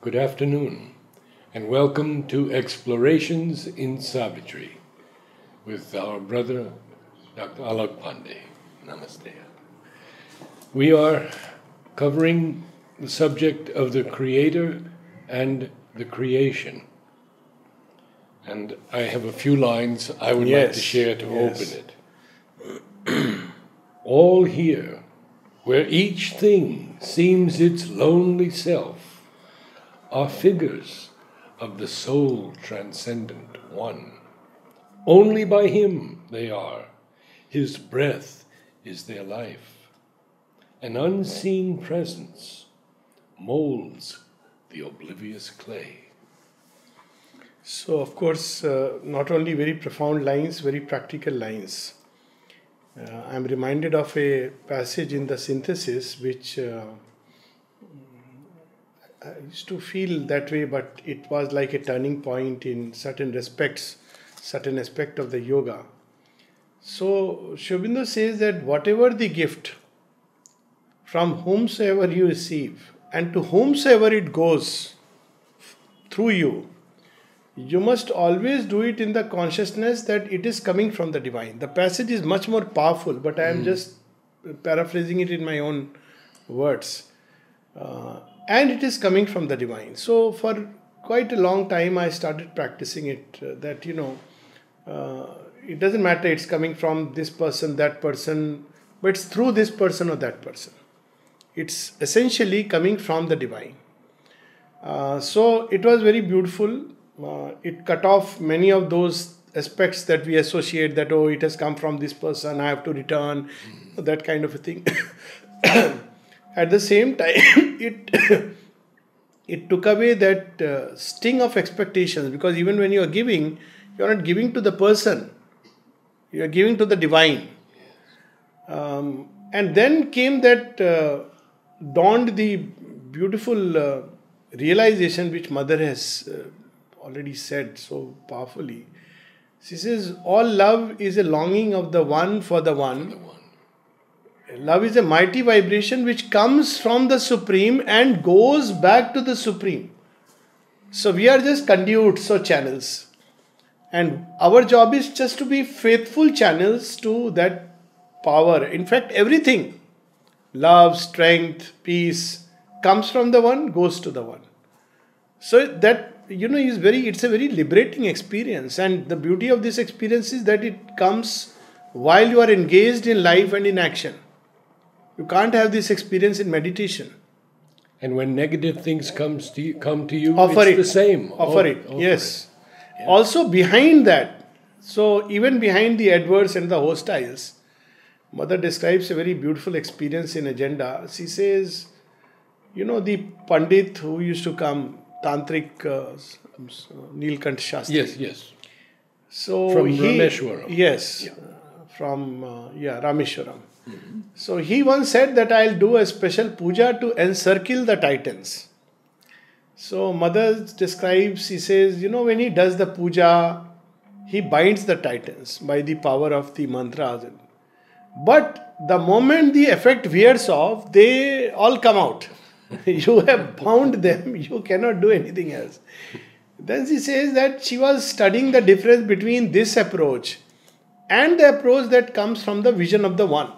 Good afternoon, and welcome to Explorations in Savitri with our brother, Dr. Alok Pandey. Namaste. We are covering the subject of the Creator and the creation. And I have a few lines I would like to share to open it. All here, where each thing seems its lonely self, are figures of the soul transcendent one. Only by Him they are. His breath is their life. An unseen presence molds the oblivious clay. So, of course, not only very profound lines, very practical lines. I'm reminded of a passage in the Synthesis which I used to feel that way, but it was like a turning point in certain respects, certain aspect of the yoga. So, Aurobindo says that whatever the gift, from whomsoever you receive, and to whomsoever it goes through you, you must always do it in the consciousness that it is coming from the divine. The passage is much more powerful, but I am just paraphrasing it in my own words. And it is coming from the divine. So for quite a long time I started practicing it, that it doesn't matter, it's coming from this person, that person, but it's through this person or that person. It's essentially coming from the divine. So it was very beautiful. It cut off many of those aspects that we associate, that it has come from this person, I have to return, that kind of a thing. At the same time, it took away that sting of expectations, because even when you are giving, you are not giving to the person, you are giving to the divine. And then came that dawned the beautiful realization which Mother has already said so powerfully. She says, all love is a longing of the one for the one. Love is a mighty vibration which comes from the Supreme and goes back to the Supreme. So we are just conduits or channels. And our job is just to be faithful channels to that power. In fact, everything, love, strength, peace, comes from the one, goes to the one. So that, it's a very liberating experience. And the beauty of this experience is that it comes while you are engaged in life and in action. You can't have this experience in meditation. And when negative things come to you, offer it's it. The same. Offer it. Yes. Also behind that, so even behind the adverse and the hostiles, Mother describes a very beautiful experience in Agenda. She says, the Pandit who used to come, Tantric Nilkant Shastri. Yes. So from Rameshwaram. Yes. Yeah. From Rameshwaram. Mm-hmm. So he once said that I'll do a special puja to encircle the Titans. So Mother describes, he says, when he does the puja, he binds the Titans by the power of the mantras. But the moment the effect wears off, they all come out. You have bound them, you cannot do anything else. Then she says that she was studying the difference between this approach and the approach that comes from the vision of the one.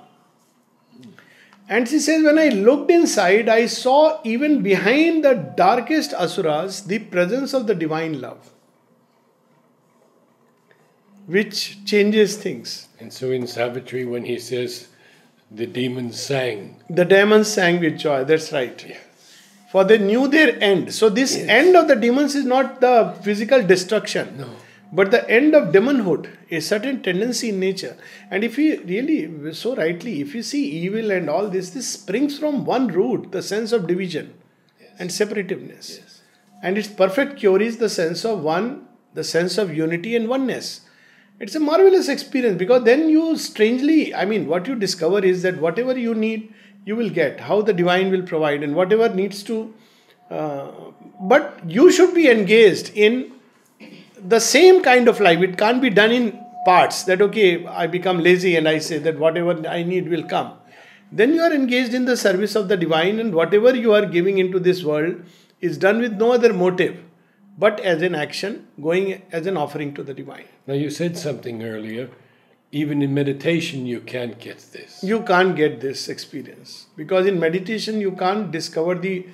And she says, when I looked inside, I saw even behind the darkest asuras the presence of the divine love, which changes things. And so in Savitri, when he says, the demons sang. The demons sang with joy, that's right. Yes. For they knew their end. So this end of the demons is not the physical destruction. No. But the end of demonhood, a certain tendency in nature. And if you really, so rightly, if you see evil and all this springs from one root, the sense of division and separativeness. Yes. And its perfect cure is the sense of one, the sense of unity and oneness. It's a marvelous experience, because then you strangely, what you discover is that whatever you need, you will get. How the divine will provide, and whatever needs to. But you should be engaged in the same kind of life. It can't be done in parts, that I become lazy and I say that whatever I need will come. Then you are engaged in the service of the divine, and whatever you are giving into this world is done with no other motive but as an action, going as an offering to the divine. Now you said something earlier, even in meditation you can't get this. You can't get this experience because in meditation you can't discover the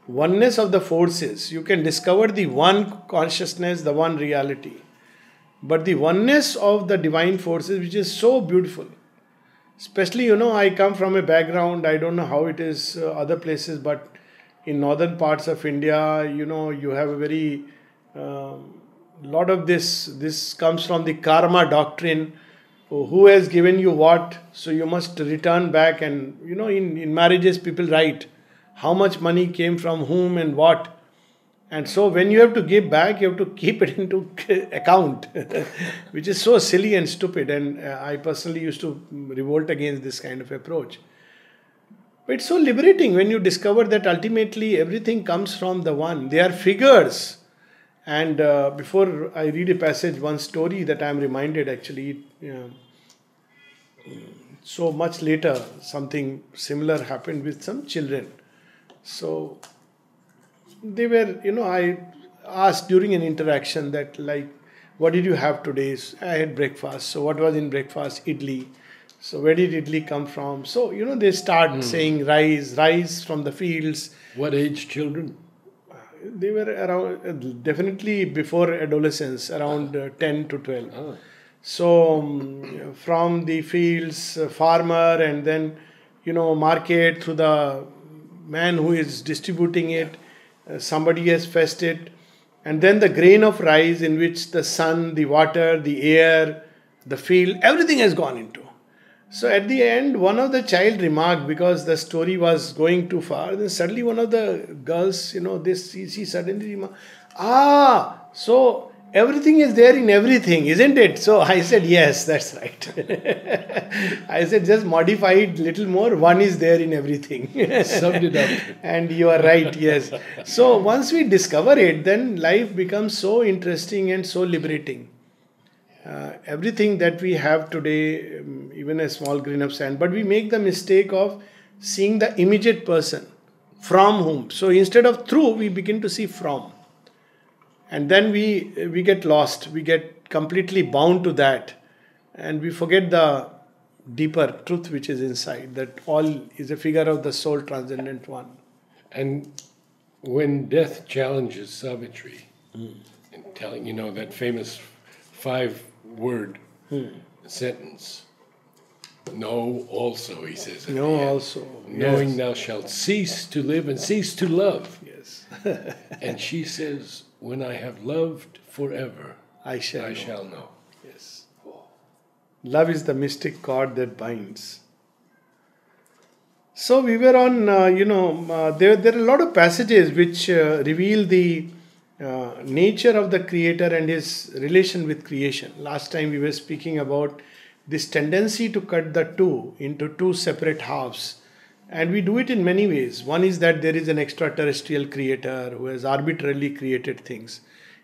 oneness of the forces. You can discover the one consciousness, the one reality. But the oneness of the divine forces, which is so beautiful. Especially, I come from a background, I don't know how it is other places, but in northern parts of India, you have a very lot of this comes from the karma doctrine. Who has given you what, so you must return back. And in marriages people write how much money came from whom and what. And so when you have to give back, you have to keep it into account, which is so silly and stupid. And I personally used to revolt against this kind of approach. But it's so liberating when you discover that ultimately everything comes from the one. They are figures. And before I read a passage, one story that I am reminded actually, so much later, something similar happened with some children. So they were, I asked during an interaction that like, what did you have today? I had breakfast. So what was in breakfast? Idli. So where did idli come from? So, they start saying rice from the fields. What age children? They were around, definitely before adolescence, around 10 to 12. Oh. So from the fields, farmer, and then, market through the man who is distributing it. Somebody has fetched it. And then the grain of rice in which the sun, the water, the air, the field, everything has gone into. So at the end, one of the child remarked, because the story was going too far, then suddenly one of the girls, she suddenly remarked, so everything is there in everything, isn't it? So I said, yes, that's right. I said, just modify it little more. One is there in everything. Summed it up. And you are right, yes. So once we discover it, then life becomes so interesting and so liberating. Everything that we have today, even a small grain of sand, but we make the mistake of seeing the immediate person from whom. So instead of through, we begin to see from. And then we get lost. We get completely bound to that. And we forget the deeper truth which is inside, that all is a figure of the soul transcendent one. And when death challenges Savitri, in telling, that famous 5-word sentence, know also, he says. Know also. Knowing Yes. thou shalt cease to live and cease to love. Yes. And she says, when I have loved forever, I shall know. Yes. Love is the mystic cord that binds. So we were on, there are a lot of passages which reveal the nature of the Creator and his relation with creation. Last time we were speaking about this tendency to cut the two into two separate halves. And we do it in many ways. One is that there is an extraterrestrial creator who has arbitrarily created things.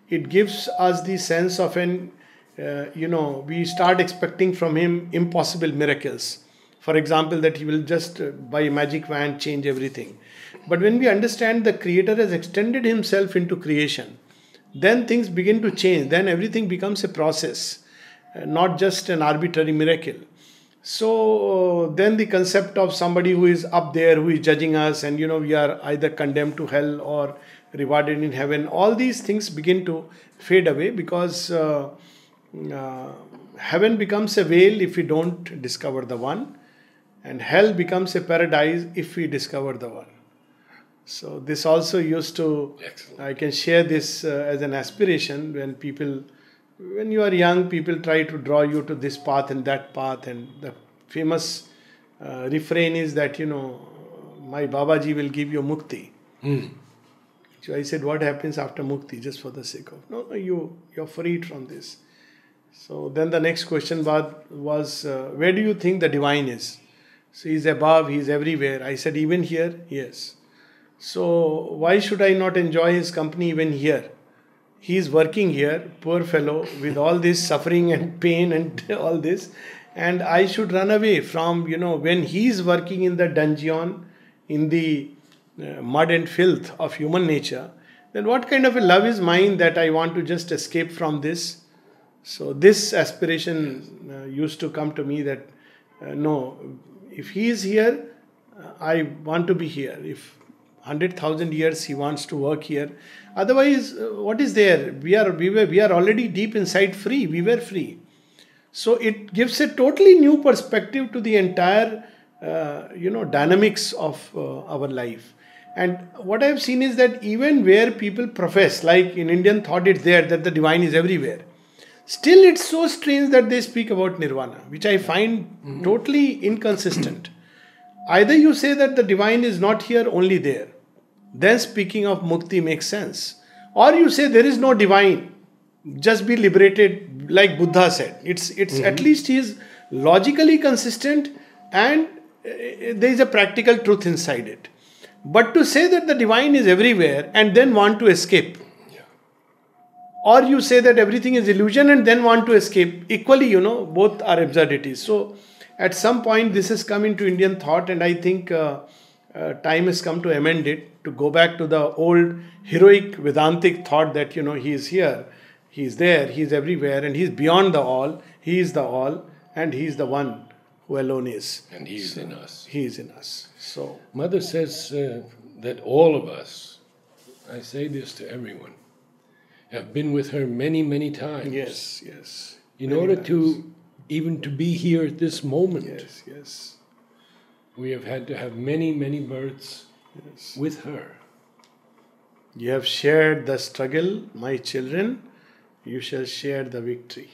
It gives us the sense of we start expecting from him impossible miracles. For example, that he will just by a magic wand change everything. But when we understand the creator has extended himself into creation, then things begin to change. Then everything becomes a process, not just an arbitrary miracle. So then the concept of somebody who is up there, who is judging us, and we are either condemned to hell or rewarded in heaven, all these things begin to fade away, because heaven becomes a veil if we don't discover the one, and hell becomes a paradise if we discover the one. So this also used to, Excellent. I can share this as an aspiration. When you are young, people try to draw you to this path and that path, and the famous refrain is that, my Babaji will give you mukti. So I said, what happens after mukti? Just for the sake of, no, you're freed from this. So then the next question was where do you think the divine is? So he's above, he's everywhere. I said, even here? Yes. So why should I not enjoy his company even here? He is working here, poor fellow, with all this suffering and pain and all this. And I should run away from, when he is working in the dungeon, in the mud and filth of human nature, then what kind of a love is mine that I want to just escape from this? So this aspiration used to come to me that no, if he is here, I want to be here. If 100,000 years he wants to work here, otherwise, what is there? We are already deep inside free. We were free. So it gives a totally new perspective to the entire, dynamics of our life. And what I have seen is that even where people profess, like in Indian thought, it's there that the divine is everywhere. Still, it's so strange that they speak about nirvana, which I find totally inconsistent. Either you say that the divine is not here, only there. Then speaking of mukti makes sense. Or you say there is no divine, just be liberated, like Buddha said. It's at least he is logically consistent and there is a practical truth inside it. But to say that the divine is everywhere and then want to escape, or you say that everything is illusion and then want to escape, equally, both are absurdities. So at some point this has come into Indian thought, and I think time has come to amend it, to go back to the old heroic Vedantic thought that he is here, he is there, he is everywhere, and he is beyond the all, he is the all, and he is the one who alone is. And he is in us. He is in us. So Mother says that all of us, I say this to everyone, have been with her many, many times. Yes. In order to even to be here at this moment. Yes. We have had to have many, many births with her. You have shared the struggle, my children. You shall share the victory.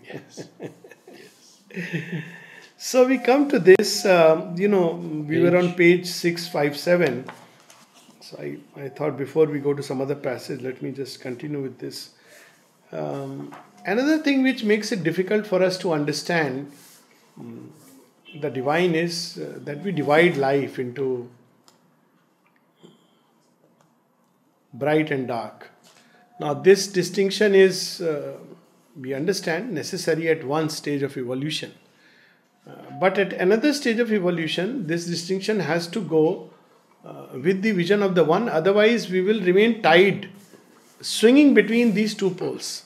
Yes. So we come to this, we were on page 657. So I thought before we go to some other passage, let me just continue with this. Another thing which makes it difficult for us to understand the divine is that we divide life into bright and dark. Now this distinction is, we understand, necessary at one stage of evolution. But at another stage of evolution, this distinction has to go with the vision of the one, otherwise we will remain tied, swinging between these two poles.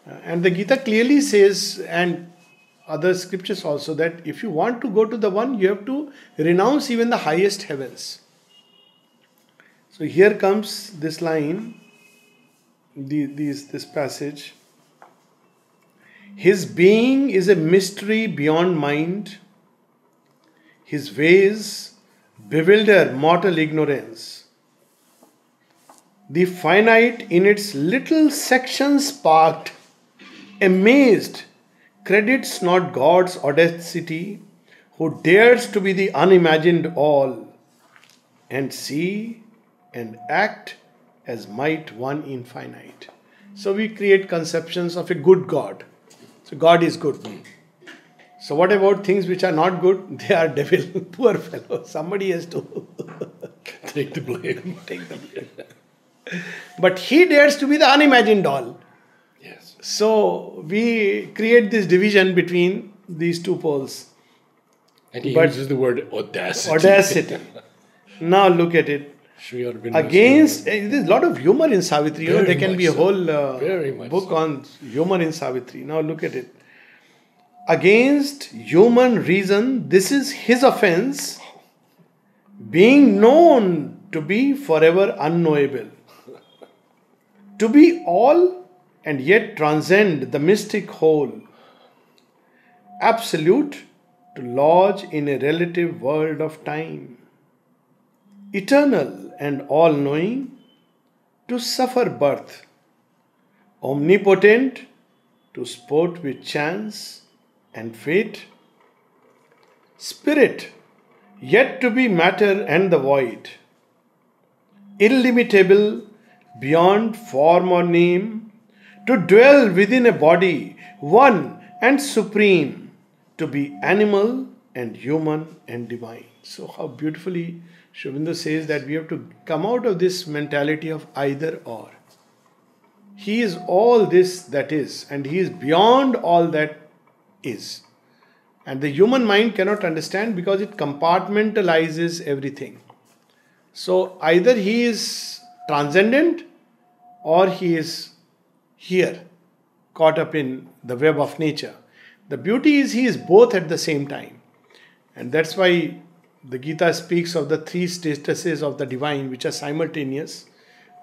And the Gita clearly says, and other scriptures also, that if you want to go to the one, you have to renounce even the highest heavens. So here comes this line, this passage. His being is a mystery beyond mind. His ways bewilder mortal ignorance. The finite in its little sections parked, amazed, credits not God's audacity, who dares to be the unimagined all, and see and act as might one infinite. So we create conceptions of a good God. So God is good. So what about things which are not good? They are devil. Poor fellow. Somebody has to take the blame. But he dares to be the unimagined all. Yes. So we create this division between these two poles. And he uses the word audacity. Audacity. Now look at it. Against, there's a lot of humor in Savitri. There can be a whole book on humor in Savitri. Now look at it. Against human reason, this is his offense, being known to be forever unknowable. To be all and yet transcend the mystic whole. Absolute to lodge in a relative world of time. Eternal and all-knowing to suffer birth, omnipotent to sport with chance and fate, spirit yet to be matter and the void, illimitable beyond form or name, to dwell within a body, one and supreme, to be animal and human and divine. So how beautifully Aurobindo says that we have to come out of this mentality of either or. He is all this that is, and he is beyond all that is. And the human mind cannot understand because it compartmentalizes everything. So either he is transcendent or he is here, caught up in the web of nature. The beauty is he is both at the same time. And that's why the Gita speaks of the three statuses of the divine which are simultaneous.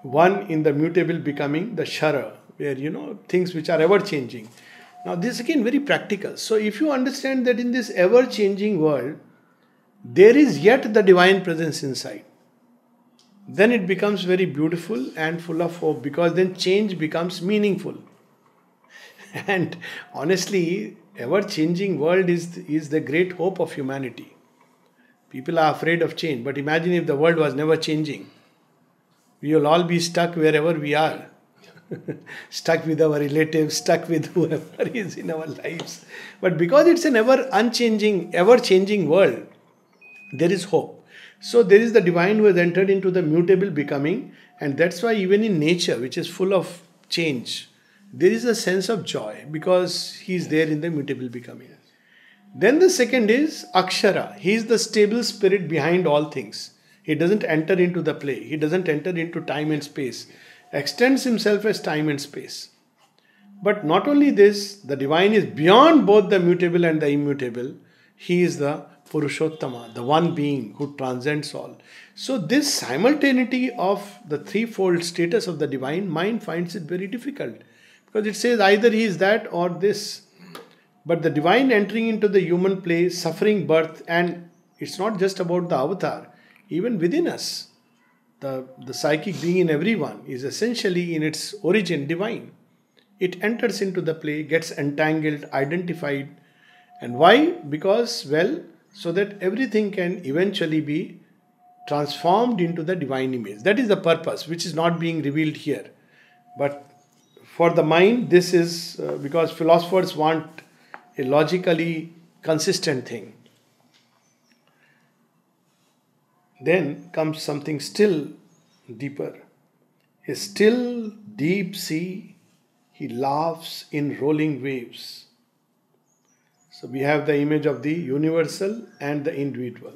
One in the mutable becoming, the Shara, where things which are ever changing. Now this again very practical. So if you understand that in this ever changing world, there is yet the divine presence inside, then it becomes very beautiful and full of hope, because then change becomes meaningful. And honestly, ever changing world is the great hope of humanity. People are afraid of change, but imagine if the world was never changing. We will all be stuck wherever we are. Stuck with our relatives, stuck with whoever is in our lives. But because it's an ever changing world, there is hope. So there is the divine who has entered into the mutable becoming, and that's why even in nature, which is full of change, there is a sense of joy because he is there in the mutable becoming. Then the second is Akshara. He is the stable spirit behind all things. He doesn't enter into the play. He doesn't enter into time and space. Extends himself as time and space. But not only this, the divine is beyond both the mutable and the immutable. He is the Purushottama, the one being who transcends all. So this simultaneity of the threefold status of the divine, mind finds it very difficult. Because it says either he is that or this. But the divine entering into the human play, suffering birth, and it's not just about the avatar, even within us. The psychic being in everyone is essentially in its origin divine. It enters into the play, gets entangled, identified. And why? Because, so that everything can eventually be transformed into the divine image. That is the purpose, which is not being revealed here. But for the mind, this is because philosophers want a logically consistent thing. Then comes something still deeper. A still deep sea, he laughs in rolling waves. So we have the image of the universal and the individual.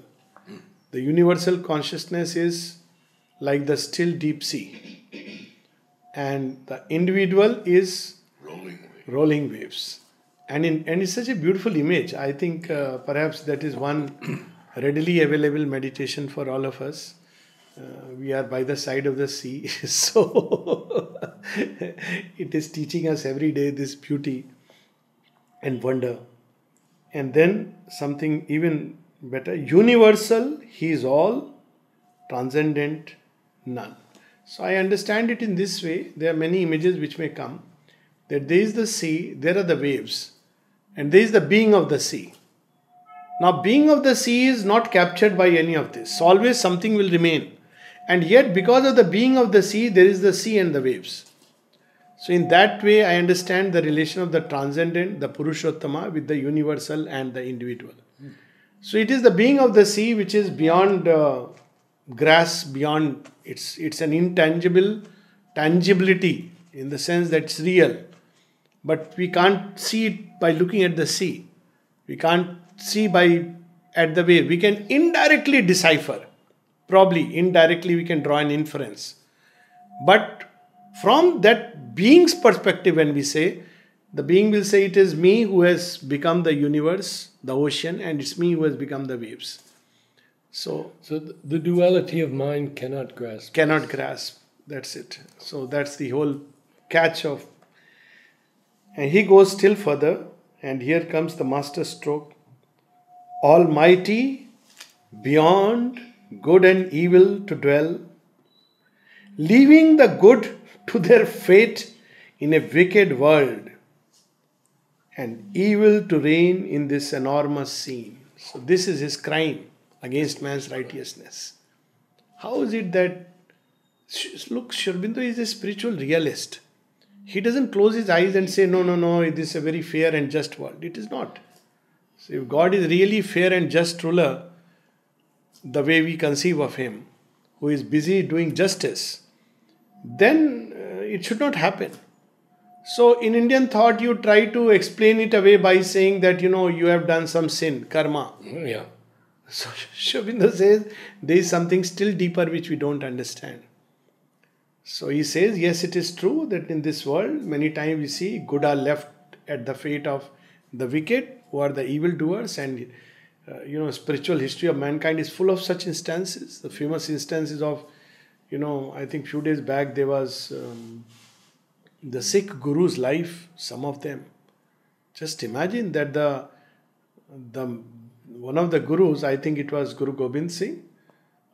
The universal consciousness is like the still deep sea. And the individual is rolling waves. And it's such a beautiful image. I think perhaps that is one readily available meditation for all of us. We are by the side of the sea. So it is teaching us every day this beauty and wonder. And then something even better. Universal, he is all. Transcendent, none. So I understand it in this way. There are many images which may come. That there is the sea, there are the waves. And there is the being of the sea. Now, being of the sea is not captured by any of this. So always something will remain. And yet, because of the being of the sea, there is the sea and the waves. So in that way, I understand the relation of the transcendent, the Purushottama, with the universal and the individual. So it is the being of the sea which is beyond grasp, beyond, it's an intangible tangibility in the sense that it's real. But we can't see it by looking at the sea. We can't see at the wave. We can indirectly decipher. Probably indirectly we can draw an inference. But from that being's perspective, when we say, the being will say it is me who has become the universe, the ocean, and it's me who has become the waves. So the duality of mind cannot grasp. Cannot grasp. That's it. So that's the whole catch of. And he goes still further, and here comes the master stroke. Almighty, beyond good and evil to dwell, leaving the good to their fate in a wicked world, and evil to reign in this enormous scene. So this is his crime against man's righteousness. How is it that, look, Aurobindo is a spiritual realist. He doesn't close his eyes and say, no, this is a very fair and just world. It is not. So if God is really fair and just ruler, the way we conceive of him, who is busy doing justice, then it should not happen. So in Indian thought, you try to explain it away by saying that, you have done some sin, karma. Yeah. So Sri Aurobindo says there is something still deeper which we don't understand. So he says, yes, it is true that in this world, many times we see good are left at the fate of the wicked, who are the evildoers, and spiritual history of mankind is full of such instances. The famous instances of, I think few days back there was the Sikh Guru's life. Some of them, just imagine that the one of the Gurus, I think it was Guru Gobind Singh,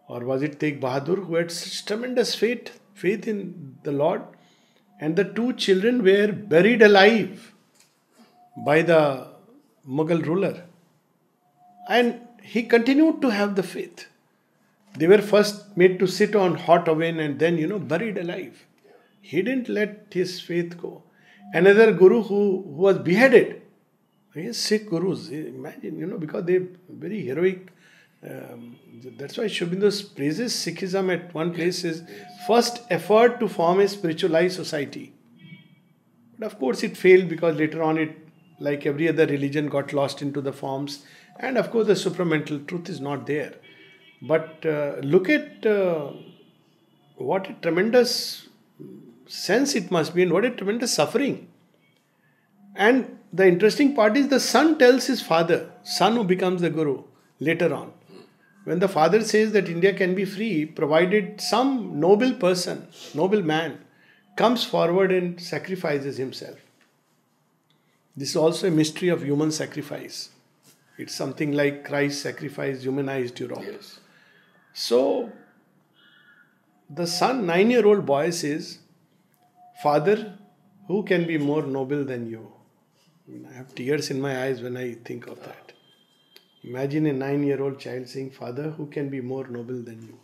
or was it Tegh Bahadur, who had such tremendous faith in the Lord, and the two children were buried alive by the Mughal ruler, and he continued to have the faith. They were first made to sit on hot oven and then buried alive. He didn't let his faith go. Another guru who was beheaded. Yes, Sikh gurus, imagine, because they very heroic. That's why Sri Aurobindo praises Sikhism at one place is first effort to form a spiritualized society. But of course it failed because later on it, like every other religion, got lost into the forms. And of course the supramental truth is not there. But look at what a tremendous sense it must be and what a tremendous suffering. And the interesting part is the son tells his father, son who becomes the guru later on. When the father says that India can be free, provided some noble person, noble man, comes forward and sacrifices himself. This is also a mystery of human sacrifice. It's something like Christ sacrificed humanized Europe. Yes. So, the son, 9-year-old boy says, Father, who can be more noble than you? I have tears in my eyes when I think of that. Imagine a 9-year-old child saying, Father, who can be more noble than you?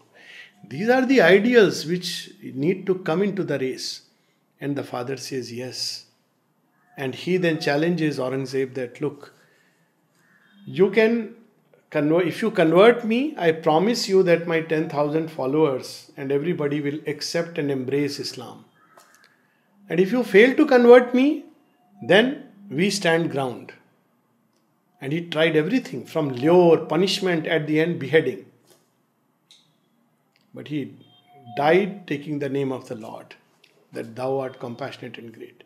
These are the ideals which need to come into the race. And the father says, yes. And he then challenges Aurangzeb that, look, you can convert, if you convert me, I promise you that my 10,000 followers and everybody will accept and embrace Islam. And if you fail to convert me, then we stand ground. And he tried everything from lure, punishment, at the end beheading. But he died taking the name of the Lord, that thou art compassionate and great.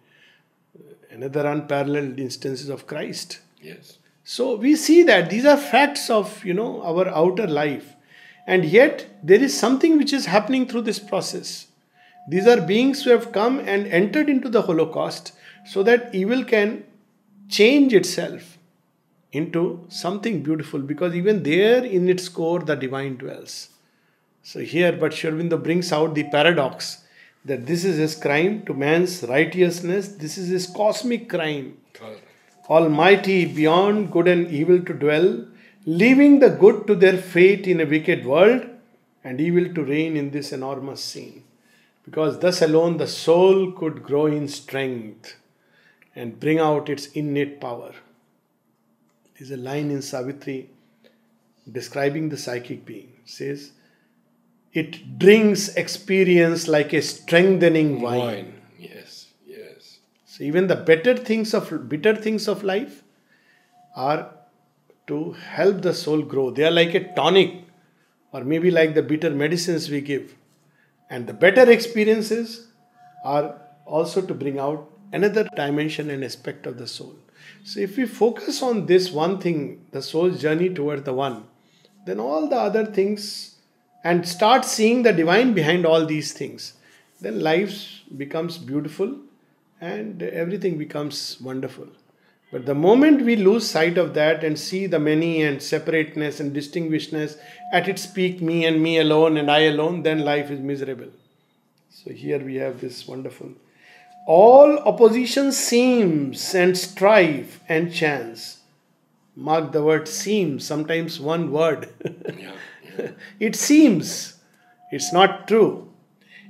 Another unparalleled instances of Christ. Yes. So we see that these are facts of our outer life, and yet there is something which is happening through this process. These are beings who have come and entered into the Holocaust so that evil can change itself into something beautiful, because even there in its core the divine dwells. So here, but Sri Aurobindo brings out the paradox that this is his crime to man's righteousness, this is his cosmic crime. Almighty beyond good and evil to dwell, leaving the good to their fate in a wicked world and evil to reign in this enormous scene. Because thus alone the soul could grow in strength and bring out its innate power. There's a line in Savitri describing the psychic being. It says, it drinks experience like a strengthening wine. Yes, yes. So even the bitter things of life are to help the soul grow. They are like a tonic, or maybe like the bitter medicines we give. And the better experiences are also to bring out another dimension and aspect of the soul. So if we focus on this one thing, the soul's journey toward the one, then all the other things, and start seeing the divine behind all these things, then life becomes beautiful and everything becomes wonderful. But the moment we lose sight of that and see the many and separateness and distinguishedness at its peak, me and me alone and I alone, then life is miserable. So here we have this wonderful. All opposition seems and strife and chance. Mark the word seems, sometimes one word. It seems, it's not true.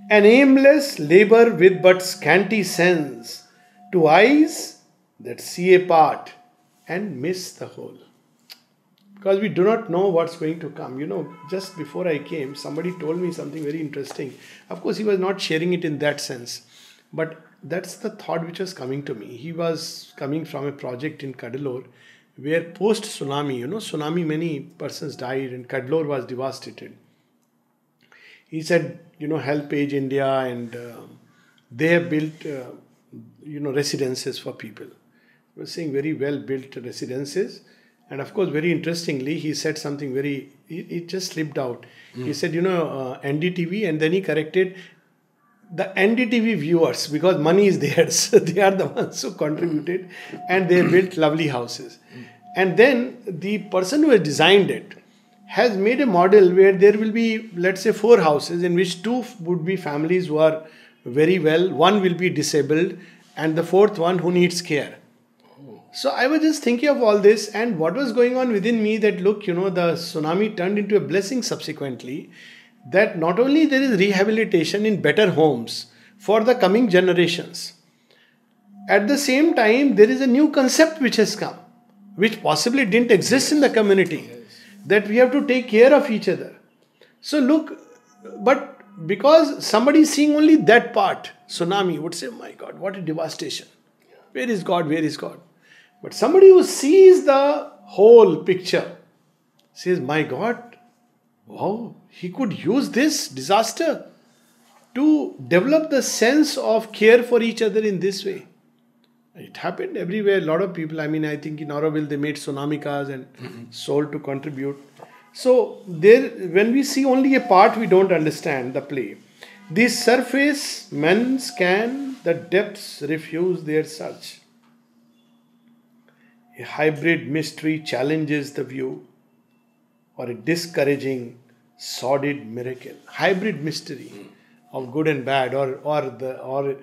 An aimless labor with but scanty sense, to eyes that see a part and miss the whole. Because we do not know what's going to come. Just before I came, somebody told me something very interesting. Of course, he was not sharing it in that sense. But that's the thought which was coming to me. He was coming from a project in Cuddalore where post tsunami, tsunami, many persons died and Kadlor was devastated. He said, help Age India, and they have built, residences for people. He was saying very well built residences. And of course, very interestingly, he said something it just slipped out. He said, NDTV, and then he corrected the NDTV viewers, because money is theirs. They are the ones who contributed, and they built lovely houses. And then the person who has designed it has made a model where there will be, let's say, 4 houses, in which 2 would be families who are very well, 1 will be disabled, and the 4th one who needs care. So I was just thinking of all this, and what was going on within me, that look, the tsunami turned into a blessing subsequently, that not only there is rehabilitation in better homes for the coming generations, at the same time there is a new concept which has come, which possibly didn't exist in the community, that we have to take care of each other. So look, but because somebody is seeing only that part, tsunami would say, my God, what a devastation. Where is God? Where is God? But somebody who sees the whole picture says, my God, wow, he could use this disaster to develop the sense of care for each other in this way. It happened everywhere. A lot of people, I think in Aurobindo they made tsunami cars and sold to contribute. So there, when we see only a part, we don't understand the play. The surface men scan, the depths refuse their search. A hybrid mystery challenges the view, or a discouraging, sordid miracle. Hybrid mystery of good and bad, or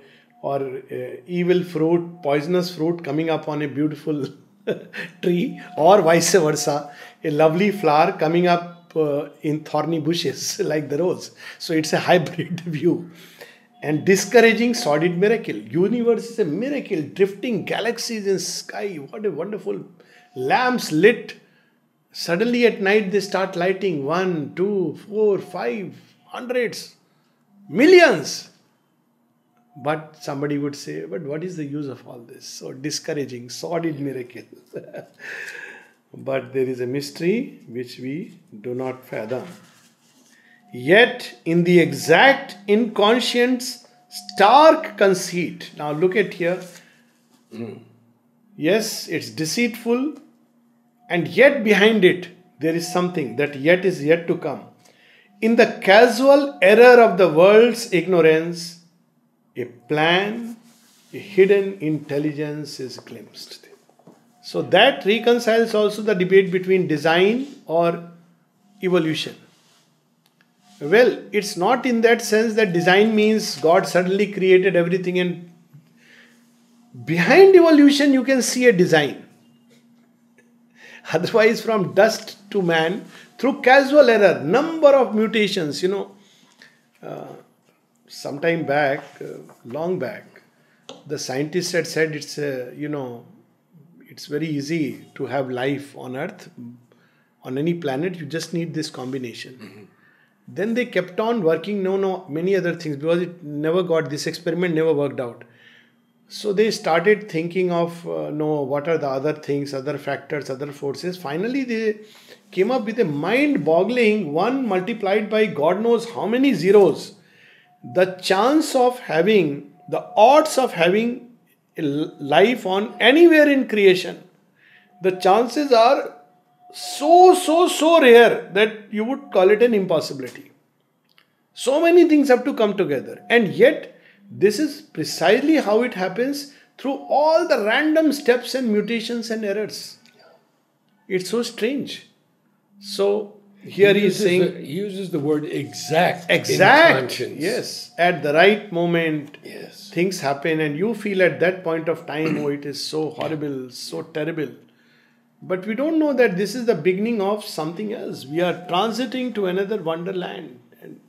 evil fruit, poisonous fruit coming up on a beautiful tree, or vice versa, a lovely flower coming up in thorny bushes like the rose. So it's a hybrid view. And discouraging, sordid miracle. Universe is a miracle. Drifting galaxies in sky. What a wonderful. Lamps lit. Suddenly at night they start lighting. 1, 2, 4, 5, hundreds, millions. But somebody would say, but what is the use of all this? So discouraging, sordid miracle. But there is a mystery which we do not fathom. Yet in the exact inconscient's stark conceit. Now look at here. Yes, it's deceitful, and yet behind it there is something that yet is yet to come. In the casual error of the world's ignorance, a plan, a hidden intelligence is glimpsed. So that reconciles also the debate between design or evolution. Well, it's not in that sense that design means God suddenly created everything, and behind evolution you can see a design. Otherwise, from dust to man, through casual error, number of mutations, sometime back, long back, the scientists had said it's very easy to have life on Earth, on any planet, you just need this combination. Then they kept on working, many other things, because this experiment never worked out. So they started thinking of, what are the other things, other factors, other forces. Finally, they came up with a mind-boggling 1 multiplied by God knows how many zeros. The chance of having, the odds of having a life on anywhere in creation, the chances are so rare that you would call it an impossibility. So many things have to come together, and yet this is precisely how it happens, through all the random steps and mutations and errors. It's so strange. So here he is saying, he uses the word exact. Exact. Yes. At the right moment, yes, things happen, and you feel at that point of time, oh, it is so horrible, so terrible. But we don't know that this is the beginning of something else. We are transiting to another wonderland. And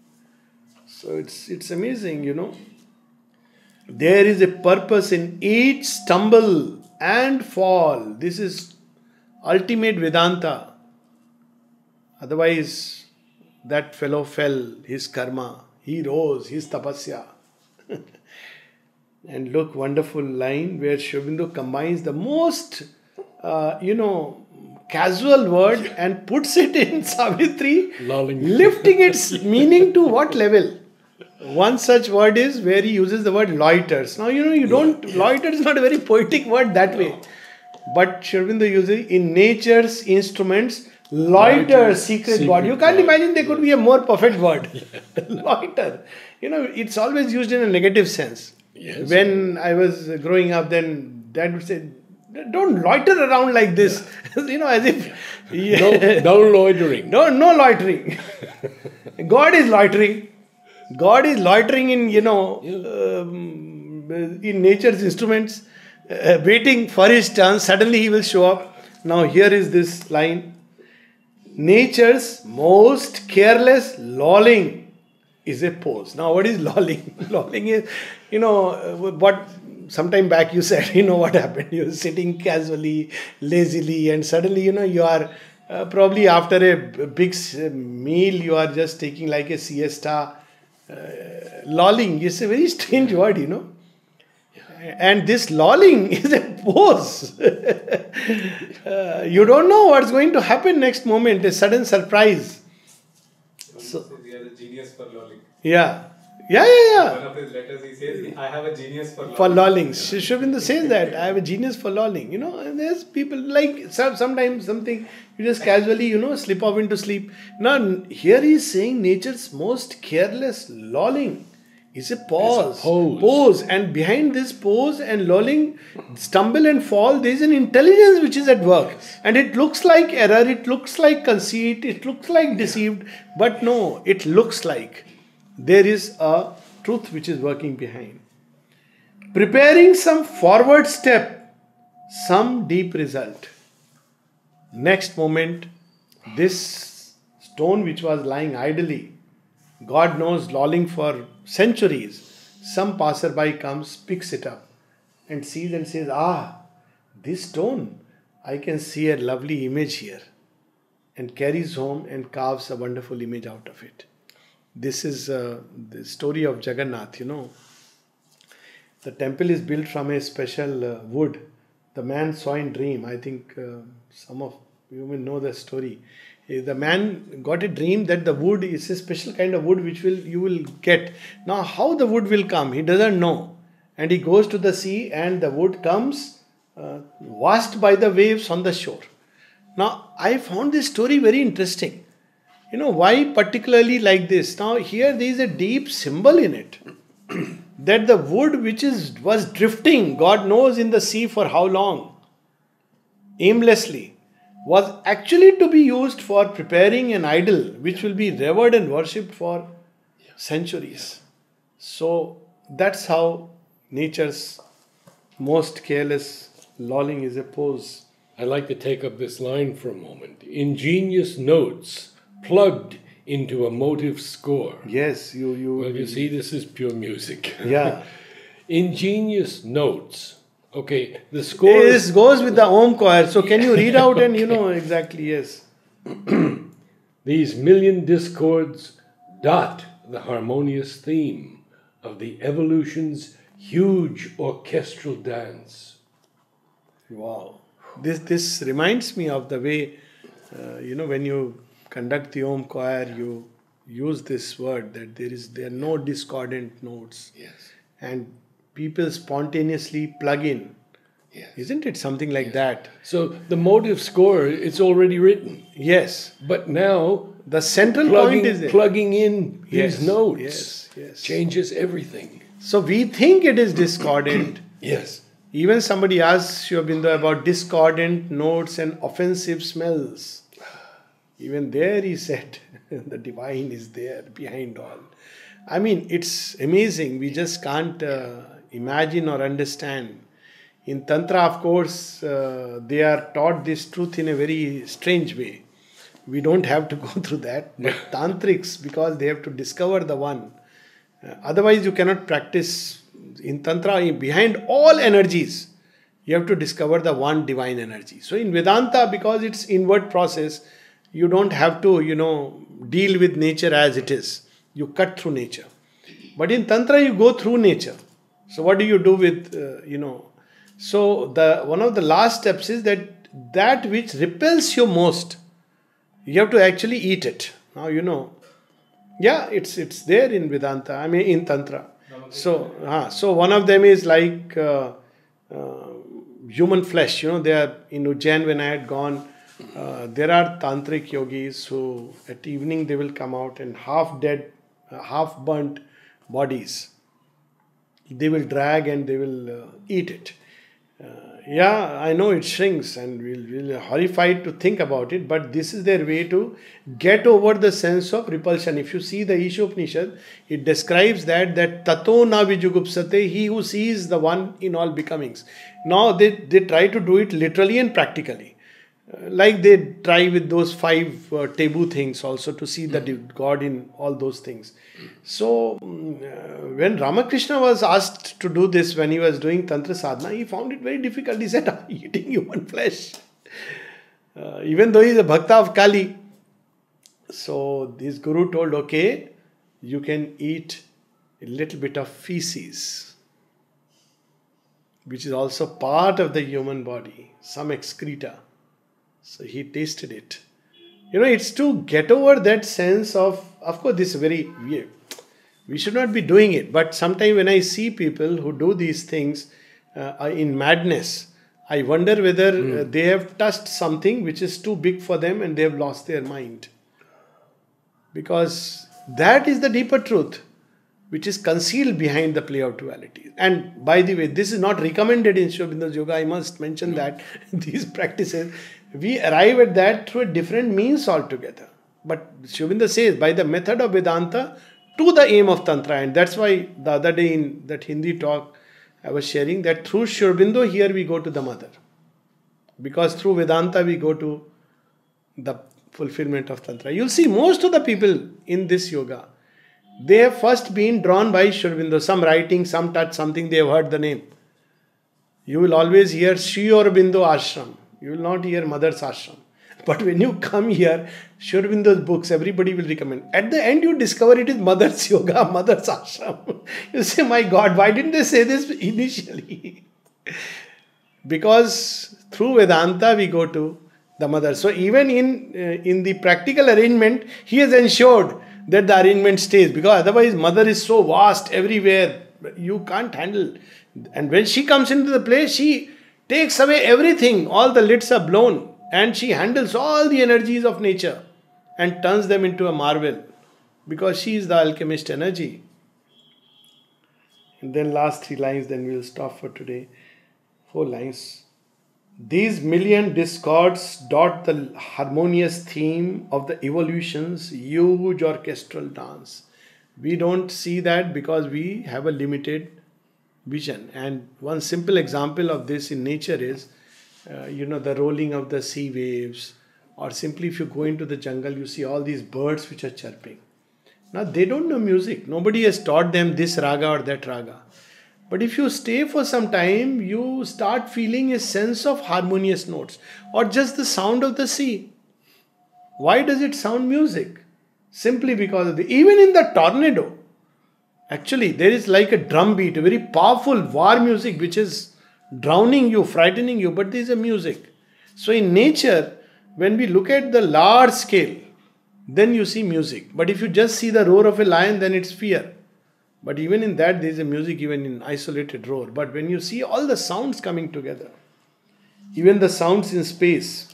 so it's amazing, There is a purpose in each stumble and fall. This is ultimate Vedanta. Otherwise, that fellow fell, his karma. He rose, his tapasya. And look, wonderful line where Aurobindo combines the most casual word and puts it in Savitri, Lolling. lifting its meaning to what level? One such word is where he uses the word loiters. Now, you don't, loiter is not a very poetic word that way. But Sri Aurobindo uses in nature's instruments, loiter, secret God. You can't imagine there could be a more perfect word. Loiter. It's always used in a negative sense. Yes. When I was growing up, then Dad would say, don't loiter around like this. As if... No loitering. No loitering. God is loitering. God is loitering in, in nature's instruments, waiting for his turn. Suddenly he will show up. Now here is this line. Nature's most careless lolling is a pose. Now what is lolling? Lolling is, what sometime back you said, what happened. You're sitting casually, lazily, and suddenly, you are probably after a big meal, you are just taking like a siesta. Lolling is a very strange word, And this lolling is a pose. You don't know what's going to happen next moment, a sudden surprise. So, he has a genius for lolling. Yeah. One of his letters he says, I have a genius for lolling. For lolling. Sri Aurobindo says that, I have a genius for lolling. And there's people like, sometimes something, you just casually, slip off into sleep. Now, here he is saying nature's most careless lolling is a pause. It's a pose. And behind this pose and lolling, stumble and fall, there is an intelligence which is at work. And it looks like error, it looks like conceit, it looks like deceived. But no, it looks like there is a truth which is working behind. Preparing some forward step, some deep result. Next moment, this stone which was lying idly, God knows, lolling for centuries, some passerby comes, picks it up and sees and says, this stone, I can see a lovely image here, and carries home and carves a wonderful image out of it. This is the story of Jagannath, The temple is built from a special wood. The man saw in dream. I think some of you may know the story. The man got a dream that the wood is a special kind of wood which you will get. Now how the wood will come, he doesn't know. And he goes to the sea and the wood comes washed by the waves on the shore. Now I found this story very interesting. Why particularly like this? Now here there is a deep symbol in it. That the wood which was drifting, God knows in the sea for how long, aimlessly, was actually to be used for preparing an idol which will be revered and worshipped for centuries. So that's how nature's most careless lolling is a pose. I'd like to take up this line for a moment. Ingenious notes plugged into a motive score. Yes, you see, this is pure music. Yeah. Ingenious notes. Okay, the score... This goes with the Om choir. So can you read out and exactly, yes. These million discords dot the harmonious theme of the evolution's huge orchestral dance. Wow. This reminds me of the way, when you conduct the Om choir, you use this word that there are no discordant notes. Yes. And people spontaneously plug in. Yes. Isn't it something like that? So the motive score, it's already written. Yes. But now the central point is there. Plugging in these notes yes. changes everything. So we think it is discordant. Yes. Even somebody asked Sri Aurobindo about discordant notes and offensive smells. Even there he said, the divine is there behind all. I mean, it's amazing. We just can't imagine or understand. In Tantra, of course, they are taught this truth in a very strange way. We don't have to go through that. But Tantrics, because they have to discover the one. Otherwise, you cannot practice. In Tantra, behind all energies, you have to discover the one divine energy. So in Vedanta, because it's inward process, you don't have to, deal with nature as it is. You cut through nature. But in Tantra, you go through nature. So what do you do with, So one of the last steps is that that which repels you most, you have to actually eat it. Now yeah, it's there in Vedanta. I mean in Tantra. So one of them is like human flesh. They are in Ujjain when I had gone. There are tantric yogis who at evening they will come out and half dead, half burnt bodies. They will drag and they will eat it. Yeah, I know it shrinks and we'll horrified to think about it, but this is their way to get over the sense of repulsion. If you see the Ishopanishad, it describes that tato na vijugupsate, he who sees the one in all becomings. Now they try to do it literally and practically. Like they try with those 5 taboo things also to see the God in all those things. So when Ramakrishna was asked to do this, when he was doing Tantra Sadhana, he found it very difficult. He said, I'm eating human flesh. Even though he is a Bhakta of Kali. So this Guru told, okay, you can eat a little bit of feces, which is also part of the human body, some excreta. So he tasted it. It's to get over that sense of course, this is very weird. We should not be doing it. But sometimes when I see people who do these things in madness, I wonder whether they have touched something which is too big for them and they have lost their mind. Because that is the deeper truth, which is concealed behind the play of duality. And by the way, this is not recommended in Sri Aurobindo's yoga. I must mention that these practices, we arrive at that through a different means altogether. But Sri Aurobindo says, by the method of Vedanta to the aim of Tantra. And that's why the other day in that Hindi talk, I was sharing that through Sri Aurobindo, here we go to the mother. Because through Vedanta, we go to the fulfillment of Tantra. You'll see most of the people in this yoga, they have first been drawn by Sri Aurobindo. Some writing, some touch, something, they have heard the name. You will always hear Sri Aurobindo Ashram. You will not hear Mother's Ashram. But when you come here, Sri Aurobindo's books, everybody will recommend. At the end, you discover it is Mother's Yoga, Mother's Ashram. You say, my God, why didn't they say this initially? Because through Vedanta, we go to the Mother. So even in the practical arrangement, he has ensured that the arrangement stays. Because otherwise, Mother is so vast everywhere, you can't handle. And when she comes into the place, she takes away everything. All the lids are blown. And she handles all the energies of nature and turns them into a marvel. Because she is the alchemist energy. And then last 3 lines, then we'll stop for today. 4 lines. These million discords dot the harmonious theme of the evolution's huge orchestral dance. We don't see that because we have a limited vision. And one simple example of this in nature is, the rolling of the sea waves, or simply if you go into the jungle, you see all these birds which are chirping. Now, they don't know music. Nobody has taught them this raga or that raga. But if you stay for some time, you start feeling a sense of harmonious notes, or just the sound of the sea. Why does it sound music? Simply because of even in the tornado, actually, there is like a drum beat, a very powerful war music which is drowning you, frightening you, but there is a music. So in nature, when we look at the large scale, then you see music. But if you just see the roar of a lion, then it's fear. But even in that, there is a music even in isolated roar. But when you see all the sounds coming together, even the sounds in space,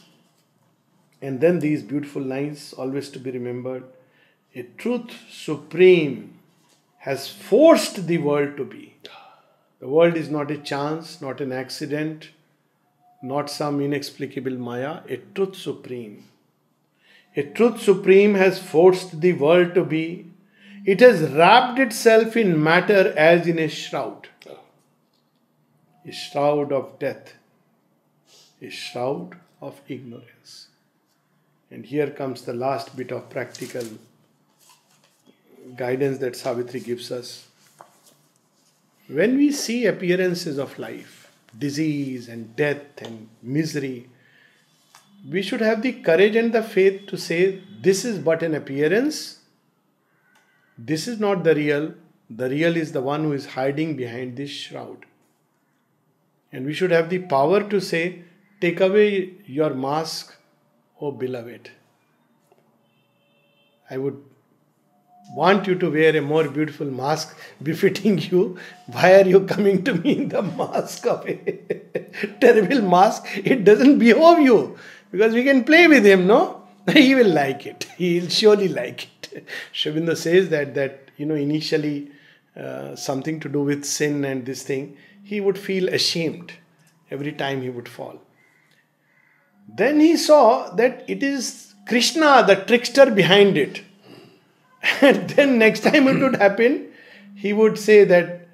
and then these beautiful lines always to be remembered, a truth supreme has forced the world to be. The world is not a chance, not an accident, not some inexplicable maya, a truth supreme. A truth supreme has forced the world to be. It has wrapped itself in matter as in a shroud of death, a shroud of ignorance. And here comes the last bit of practical guidance that Savitri gives us. When we see appearances of life, disease and death and misery, we should have the courage and the faith to say, this is but an appearance. This is not the real. The real is the one who is hiding behind this shroud. And we should have the power to say, take away your mask, O beloved. I would want you to wear a more beautiful mask befitting you. Why are you coming to me in the mask of a terrible mask? It doesn't behove you. Because we can play with him, no? He will like it. He will surely like it. Aurobindo says that initially something to do with sin and this thing, he would feel ashamed every time he would fall. Then he saw that it is Krishna, the trickster behind it. And then next time it would happen, he would say that,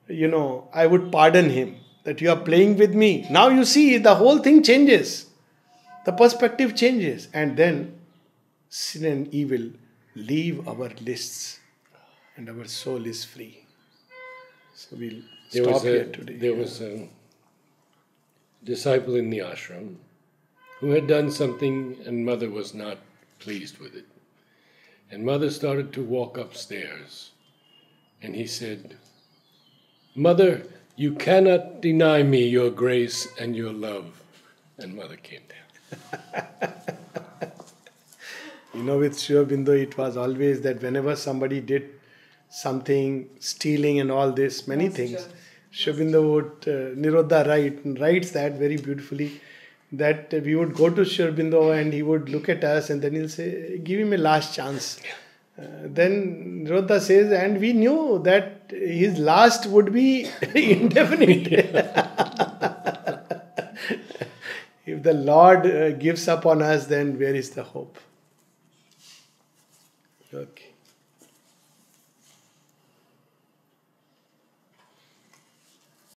I would pardon him, that you are playing with me. Now you see, the whole thing changes. The perspective changes. And then sin and evil leave our lists and our soul is free. So we'll stop here today. There was a disciple in the ashram who had done something and mother was not pleased with it. And mother started to walk upstairs. And he said, "Mother, you cannot deny me your grace and your love." And mother came down. With Aurobindo, it was always that whenever somebody did something, stealing and all this, many things, Aurobindo would, Nirodha writes that very beautifully, that we would go to Aurobindo and he would look at us and then he'll say, "Give him a last chance." Then Nirodha says, and we knew that his last would be indefinite. If the Lord gives up on us, then where is the hope?